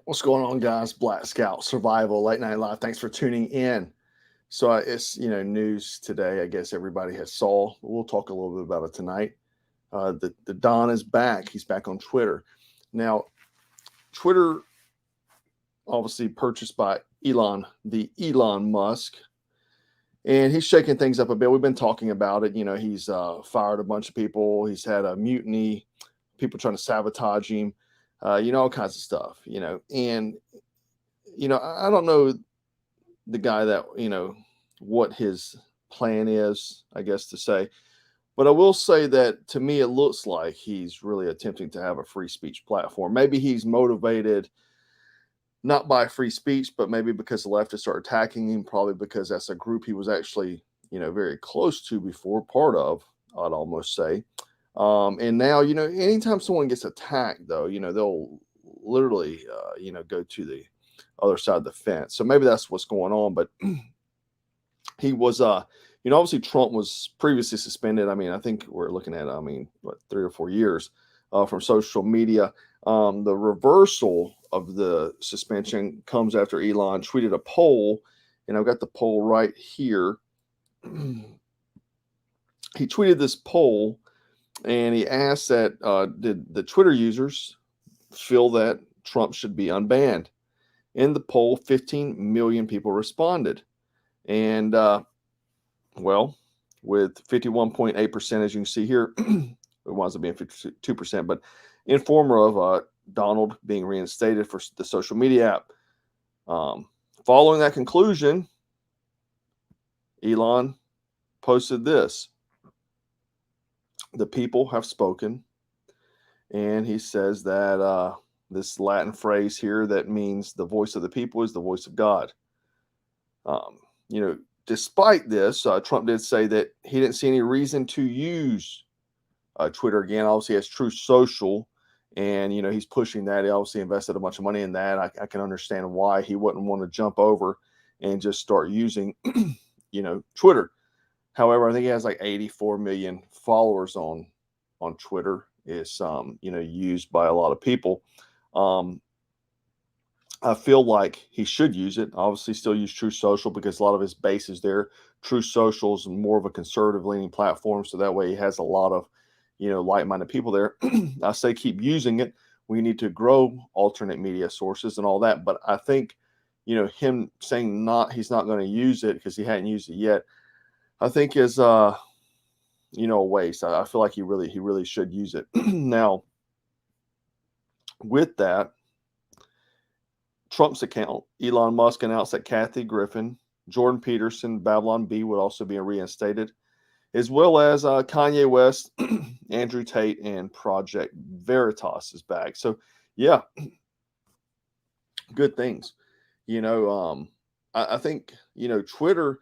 What's going on, guys? Black Scout Survival Late Night Live. Thanks for tuning in. So it's news today. I guess everybody has saw. We'll talk a little bit about it tonight. The Don is back. He's back on Twitter. Now, Twitter obviously purchased by Elon Musk, and he's shaking things up a bit. We've been talking about it. He's fired a bunch of people. He's had a mutiny, people trying to sabotage him. All kinds of stuff. And I don't know the guy that what his plan is, I guess to say, but I will say that to me it looks like he's really attempting to have a free speech platform. Maybe he's motivated not by free speech, but maybe because the leftists are attacking him, probably because that's a group he was actually very close to before, part of, I'd almost say. And now, anytime someone gets attacked, though, they'll literally go to the other side of the fence. So maybe that's what's going on. But he was, obviously Trump was previously suspended. I mean, I think we're looking at, 3 or 4 years from social media. The reversal of the suspension comes after Elon tweeted a poll, and I've got the poll right here. He tweeted this poll, and he asked that did the Twitter users feel that Trump should be unbanned? In the poll, 15 million people responded. And, with 51.8%, as you can see here, it winds up being 52%, but in form of Donald being reinstated for the social media app. Following that conclusion, Elon posted this: the people have spoken. And he says that this Latin phrase here that means the voice of the people is the voice of God. Despite this, Trump did say that he didn't see any reason to use Twitter again. Obviously, has True Social, and he's pushing that. He obviously invested a bunch of money in that. I can understand why he wouldn't want to jump over and just start using, Twitter. However, I think he has like 84 million followers on Twitter. Is used by a lot of people. I feel like he should use it. Obviously, still use True Social because a lot of his base is there. True Social is more of a conservative leaning platform, so that way he has a lot of like-minded people there. I say keep using it. We need to grow alternate media sources and all that, but I think him saying he's not going to use it because he hadn't used it yet, I think is a waste. I feel like he really should use it. Now, with that, Trump's account, Elon Musk announced that Kathy Griffin, Jordan Peterson, Babylon Bee would also be reinstated, as well as Kanye West, Andrew Tate, and Project Veritas is back. So, yeah, good things. I think, Twitter,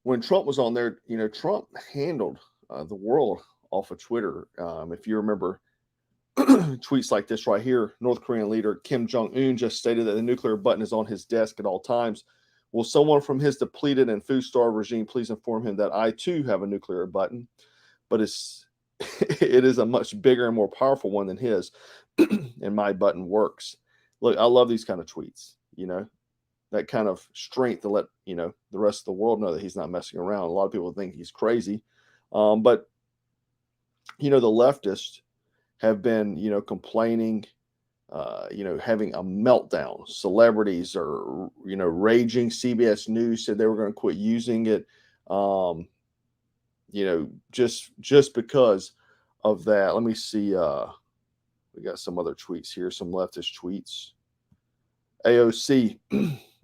when Trump was on there, Trump handled the world off of Twitter. If you remember tweets like this right here, North Korean leader Kim Jong-un just stated that the nuclear button is on his desk at all times. Will someone from his depleted and food-starved regime please inform him that I too have a nuclear button, but it is a much bigger and more powerful one than his, and my button works. Look, I love these kind of tweets. That kind of strength to let the rest of the world know that he's not messing around. A lot of people think he's crazy, but the leftists have been complaining, having a meltdown. Celebrities are raging. CBS News said they were going to quit using it, just because of that. Let me see. We got some other tweets here, some leftist tweets. AOC,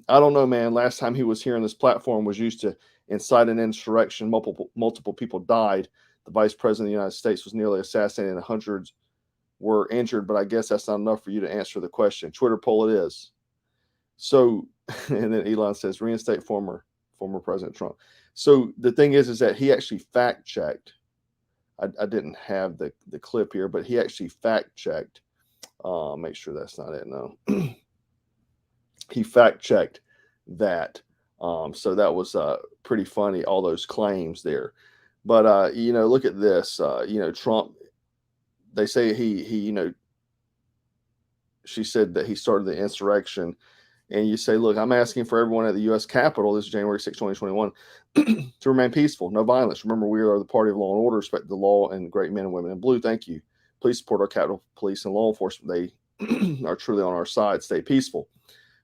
I don't know, man. Last time he was here on this platform was used to incite an insurrection. Multiple people died. The vice president of the United States was nearly assassinated, and hundreds were injured. But I guess that's not enough for you to answer the question. Twitter poll it is. So, and then Elon says, reinstate former President Trump. So the thing is that he actually fact checked. I didn't have the clip here, but he actually fact checked. Make sure that's not it. No. He fact checked that. So that was pretty funny, all those claims there. But, look at this. Trump, they say he she said that he started the insurrection. And you say, look, I'm asking for everyone at the U.S. Capitol, this is January 6, 2021, to remain peaceful, no violence. Remember, we are the party of law and order, respect the law and great men and women in blue. Thank you. Please support our Capitol Police and law enforcement. They are truly on our side. Stay peaceful.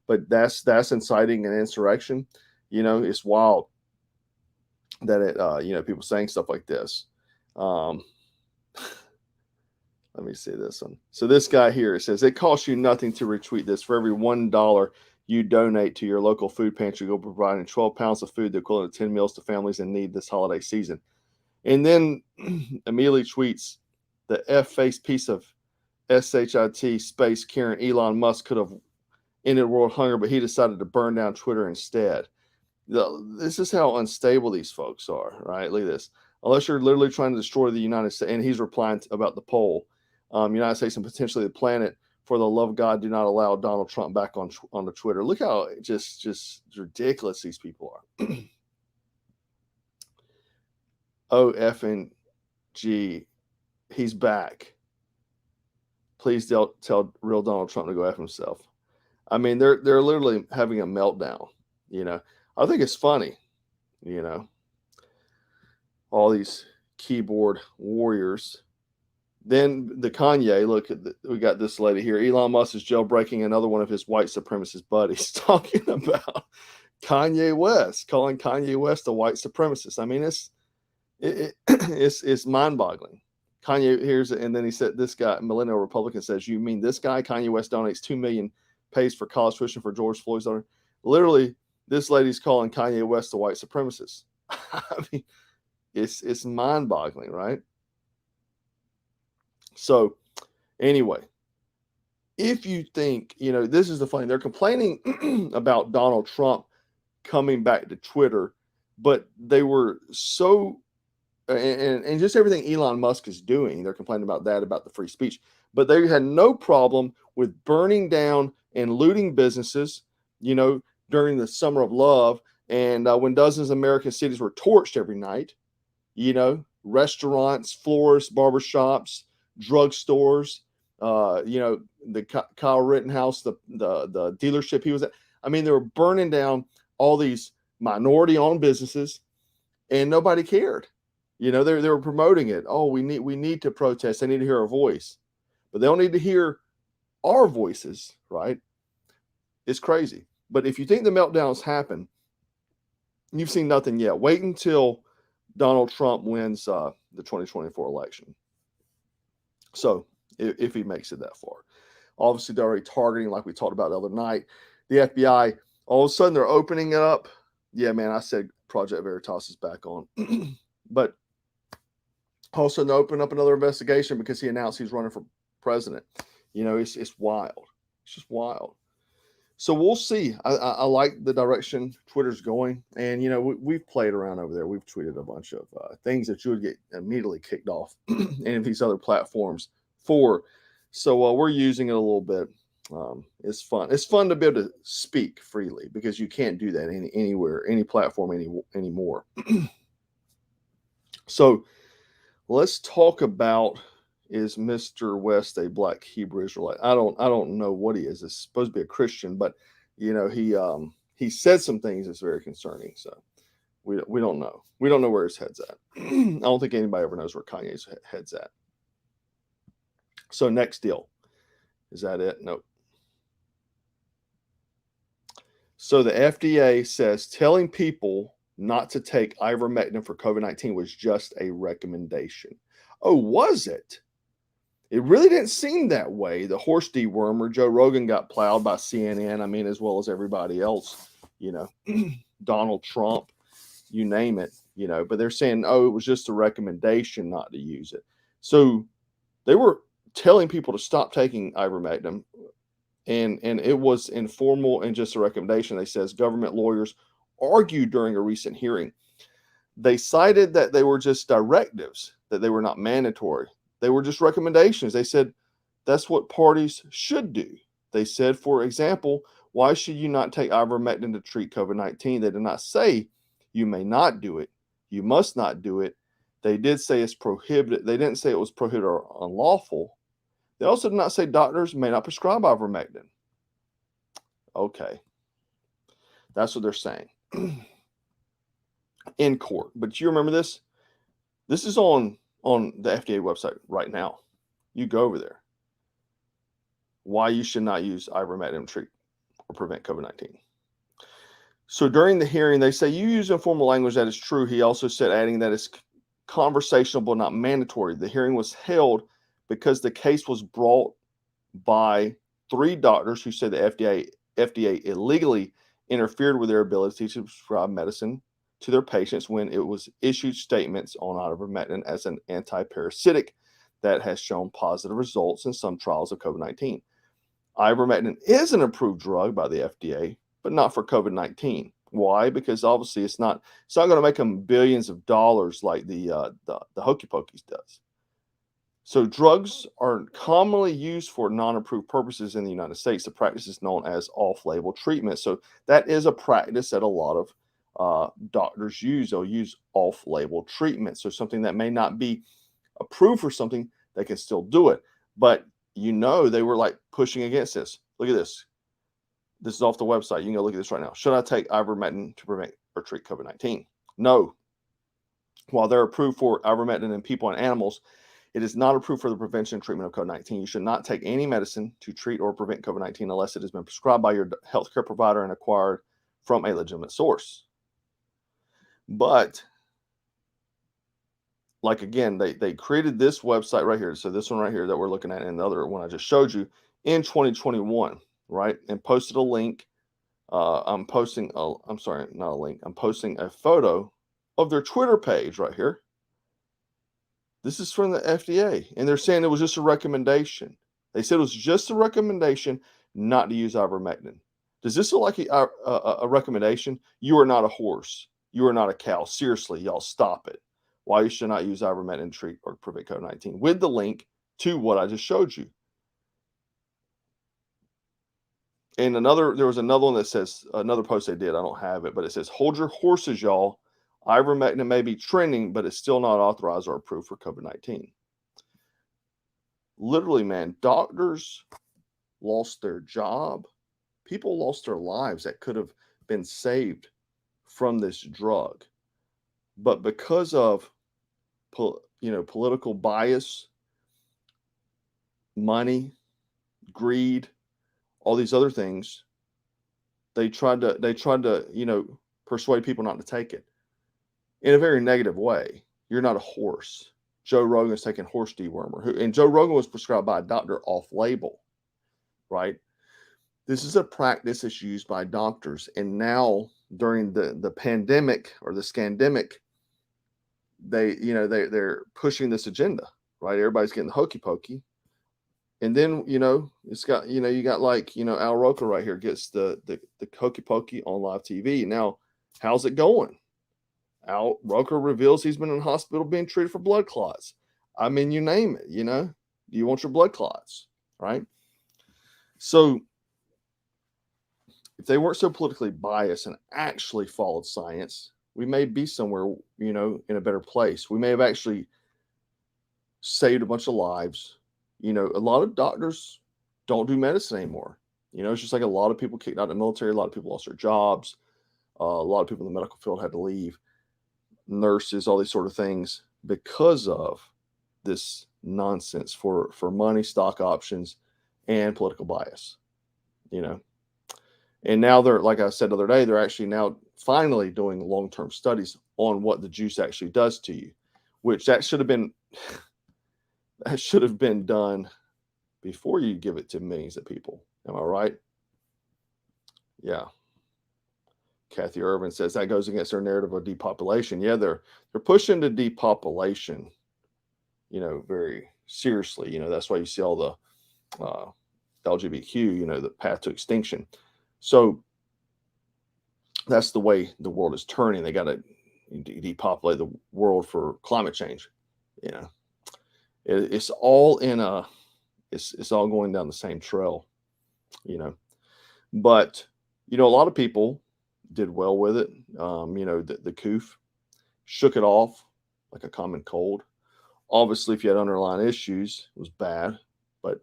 But that's inciting an insurrection. It's wild that it, people saying stuff like this. Let me see this one. So this guy here, it says, it costs you nothing to retweet this. For every $1 you donate to your local food pantry, you'll be providing 12 pounds of food, the equivalent of 10 meals to families in need this holiday season. And then immediately tweets, the F-faced piece of SHIT space Karen Elon Musk could have ended world hunger, but he decided to burn down Twitter instead. This is how unstable these folks are, right? Look at this. Unless you're literally trying to destroy the United States, and he's replying about the poll, United States and potentially the planet, for the love of God, do not allow Donald Trump back on the Twitter. Look how just ridiculous these people are. OFNG, he's back. Please tell real Donald Trump to go F himself. I mean, they're literally having a meltdown. I think it's funny. All these keyboard warriors. Then the Kanye, look, we got this lady here. Elon Musk is jailbreaking another one of his white supremacist buddies, talking about Kanye West, calling Kanye West a white supremacist. I mean, it's mind-boggling. Kanye here's it, and then he said, this guy, millennial Republican, says, you mean this guy, Kanye West, donates $2 million, pays for college tuition for George Floyd's daughter? Literally, this lady's calling Kanye West a white supremacist. I mean, it's mind-boggling, right? So anyway, if you think, this is the funny, they're complaining about Donald Trump coming back to Twitter, but they were so, and just everything Elon Musk is doing, they're complaining about that, about the free speech, but they had no problem with burning down and looting businesses, during the Summer of Love, and when dozens of American cities were torched every night, restaurants, florists, barbershops, drugstores, the Kyle Rittenhouse, the dealership he was at. I mean, they were burning down all these minority-owned businesses, and nobody cared. They were promoting it. Oh, we need to protest. They need to hear our voice, but they don't need to hear our voices, right? It's crazy. But if you think the meltdowns happen, you've seen nothing yet. Wait until Donald Trump wins the 2024 election. So if he makes it that far. Obviously, they're already targeting, like we talked about the other night, the FBI. All of a sudden, they're opening it up. Yeah, man, I said Project Veritas is back on. But all of a sudden, they open up another investigation because he announced he's running for president. It's wild. It's just wild. So we'll see. I like the direction Twitter's going. And, we've played around over there. We've tweeted a bunch of things that you would get immediately kicked off any of these other platforms for. So we're using it a little bit. It's fun. It's fun to be able to speak freely because you can't do that anywhere, any platform anymore. So let's talk about, is Mr. West a black Hebrew Israelite? I don't know what he is. It's supposed to be a Christian, but he said some things that's very concerning. So we don't know. We don't know where his head's at. I don't think anybody ever knows where Kanye's head's at. So next deal. Is that it? Nope. So the FDA says telling people not to take ivermectin for COVID-19 was just a recommendation. Oh, was it? It really didn't seem that way. The horse dewormer, Joe Rogan, got plowed by CNN. I mean, as well as everybody else, Donald Trump, you name it, but they're saying, oh, it was just a recommendation not to use it. So they were telling people to stop taking ivermectin, and it was informal and just a recommendation. They says government lawyers argued during a recent hearing. They cited that they were just directives, that they were not mandatory. They were just recommendations. They said that's what parties should do. They said, for example, why should you not take ivermectin to treat COVID-19? They did not say you may not do it. You must not do it. They did say it's prohibited. They didn't say it was prohibited or unlawful. They also did not say doctors may not prescribe ivermectin. Okay. That's what they're saying in court. But you remember this? This is on the FDA website right now. You go over there. Why you should not use ivermectin to treat or prevent COVID-19. So during the hearing, they say you use informal language. That is true. He also said, adding that it's conversational but not mandatory. The hearing was held because the case was brought by 3 doctors who said the FDA illegally interfered with their ability to prescribe medicine to their patients when it was issued statements on ivermectin as an antiparasitic that has shown positive results in some trials of COVID-19. Ivermectin is an approved drug by the FDA, but not for COVID-19. Why? Because obviously it's not going to make them billions of dollars like the Hokey Pokeys does. So drugs are commonly used for non-approved purposes in the United States. The practice is known as off-label treatment. So that is a practice that a lot of doctors use. They'll use off-label treatment. So something that may not be approved for something, they can still do it. But they were like pushing against this. Look at this. This is off the website. You can go look at this right now. Should I take ivermectin to prevent or treat COVID-19? No. While they're approved for ivermectin in people and animals, it is not approved for the prevention and treatment of COVID-19. You should not take any medicine to treat or prevent COVID-19 unless it has been prescribed by your healthcare provider and acquired from a legitimate source. But, like again, they created this website right here. So this one right here that we're looking at and the other one I just showed you in 2021, right? And posted a link. I'm posting a photo of their Twitter page right here. This is from the FDA, and they're saying it was just a recommendation. They said it was just a recommendation not to use ivermectin. Does this look like a recommendation? You are not a horse. You are not a cow. Seriously, y'all, stop it. Why you should not use ivermectin to treat or prevent COVID-19 with the link to what I just showed you. And there was another one that says, another post they did, I don't have it, but it says, hold your horses, y'all. Ivermectin may be trending, but it's still not authorized or approved for COVID-19. Literally, man, doctors lost their job. People lost their lives that could have been saved from this drug. But because of political bias, money, greed, all these other things, they tried to persuade people not to take it in a very negative way. You're not a horse. Joe Rogan is taking horse dewormer, and Joe Rogan was prescribed by a doctor off-label, right? This is a practice that's used by doctors, and now during the pandemic or the scandemic, they're pushing this agenda, right? Everybody's getting the hokey pokey. And then, it's got, you got like, Al Roker right here gets the hokey pokey on live TV. Now, how's it going? Al Roker reveals he's been in the hospital being treated for blood clots. I mean, you name it, you want your blood clots, right? So if they weren't so politically biased and actually followed science, we may be somewhere, in a better place. We may have actually saved a bunch of lives. A lot of doctors don't do medicine anymore. It's just like a lot of people kicked out of the military. A lot of people lost their jobs. A lot of people in the medical field had to leave. Nurses, all these sort of things, because of this nonsense for money, stock options, and political bias. And now they're, like I said the other day, they're actually now finally doing long-term studies on what the juice actually does to you, which that should have been done before you give it to millions of people. Am I right? Yeah. Kathy Irvin says that goes against their narrative of depopulation. Yeah, they're pushing to depopulation, very seriously. That's why you see all the LGBTQ, the path to extinction. So that's the way the world is turning. They got to depopulate the world for climate change. It's all it's all going down the same trail, but a lot of people did well with it. The coof shook it off like a common cold. Obviously, if you had underlying issues, it was bad, but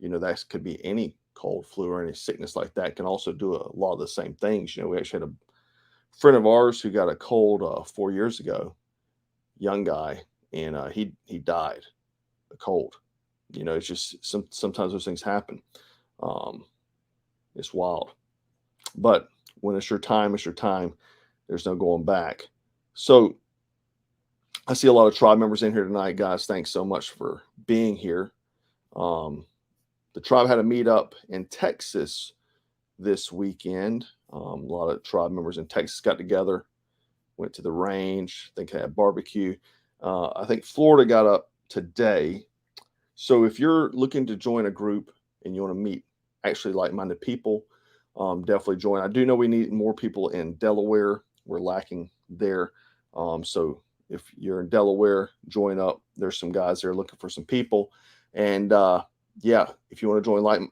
that could be any cold, flu, or any sickness like that, can also do a lot of the same things. We actually had a friend of ours who got a cold 4 years ago, young guy, and he died a cold. It's just sometimes those things happen. Um, it's wild, but when it's your time, it's your time. There's no going back. So I see a lot of tribe members in here tonight, guys. Thanks so much for being here. The tribe had a meetup in Texas this weekend. A lot of tribe members in Texas got together, went to the range. I think they had barbecue. I think Florida got up today. So if you're looking to join a group and you want to meet actually like-minded people, definitely join. I do know we need more people in Delaware. We're lacking there. So if you're in Delaware, join up. There's some guys there looking for some people. And yeah, if you want to join,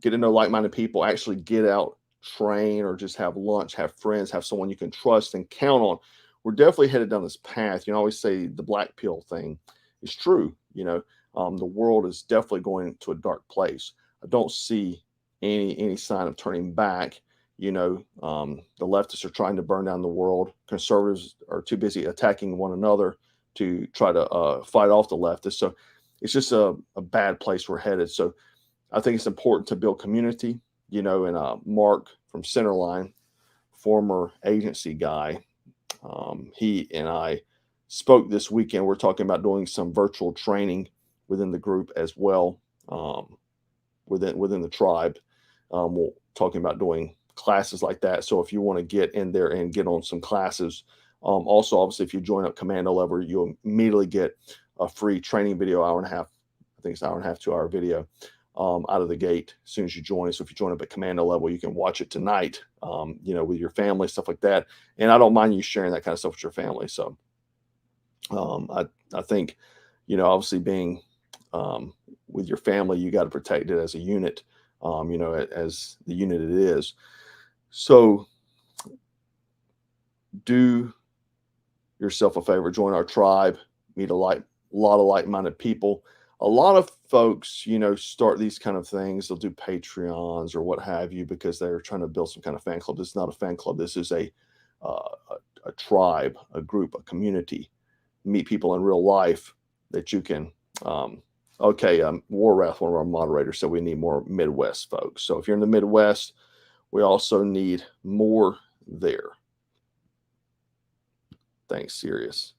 get to know like-minded people, actually get out, train, or just have lunch, have friends, have someone you can trust and count on. We're definitely headed down this path. I always say the black pill thing is true. The world is definitely going to a dark place. I don't see any sign of turning back. The leftists are trying to burn down the world. Conservatives are too busy attacking one another to try to fight off the leftists. So it's just a bad place we're headed. So I think it's important to build community. And Mark from Centerline, former agency guy, he and I spoke this weekend. We're talking about doing some virtual training within the group as well, within the tribe. We're talking about doing classes like that. So if you want to get in there and get on some classes, also obviously if you join up commando level, you'll immediately get a free training video, hour and a half. I think it's an hour and a half, 2-hour video out of the gate as soon as you join. So if you join up at commando level, you can watch it tonight, with your family, stuff like that. And I don't mind you sharing that kind of stuff with your family. So I think, obviously being with your family, you got to protect it as a unit, as the unit it is. So do yourself a favor, join our tribe, meet a lot of like-minded people. A lot of folks, start these kind of things. They'll do Patreons or what have you because they're trying to build some kind of fan club. This is not a fan club. This is a tribe, a group, a community. Meet people in real life that you can. War Wrath, one of our moderators, said we need more Midwest folks. So if you're in the Midwest, we also need more there. Thanks, Sirius.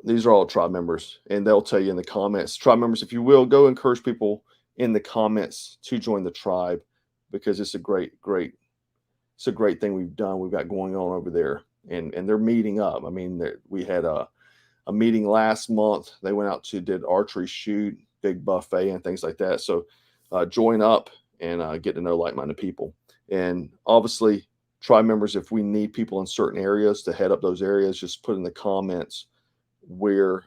These are all tribe members, and they'll tell you in the comments. Tribe members, if you will, go encourage people in the comments to join the tribe because it's a great thing we've done. We've got going on over there, and they're meeting up. I mean, we had a meeting last month. They went out did archery shoot, big buffet, and things like that. So join up and get to know like-minded people. And obviously, tribe members, if we need people in certain areas to head up those areas, just put in the comments where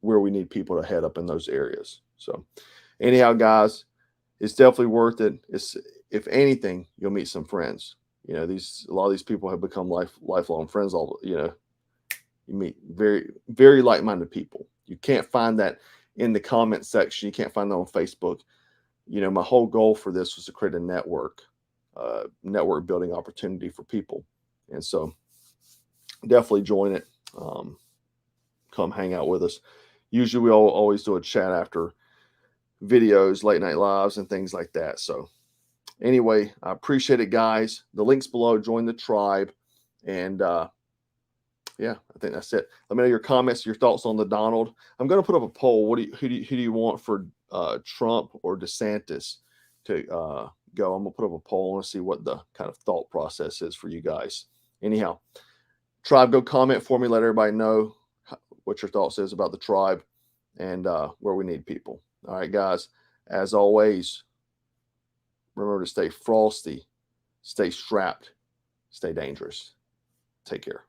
we need people to head up in those areas. So anyhow, guys, it's definitely worth it. If anything, you'll meet some friends. A lot of these people have become lifelong friends. You meet very, very like-minded people. You can't find that in the comment section. You can't find that on Facebook. My whole goal for this was to create a network building opportunity for people. And so definitely join it. Come hang out with us. Usually we always do a chat after videos, late night lives, and things like that. So anyway, I appreciate it, guys. The link's below. Join the tribe. And yeah, I think that's it. Let me know your comments, your thoughts on the Donald. I'm going to put up a poll. Who do you want for Trump or DeSantis to go? I'm going to put up a poll and see what the kind of thought process is for you guys. Anyhow, tribe, go comment for me. Let everybody know what your thoughts is about the tribe and where we need people. All right, guys. As always, remember to stay frosty, stay strapped, stay dangerous. Take care.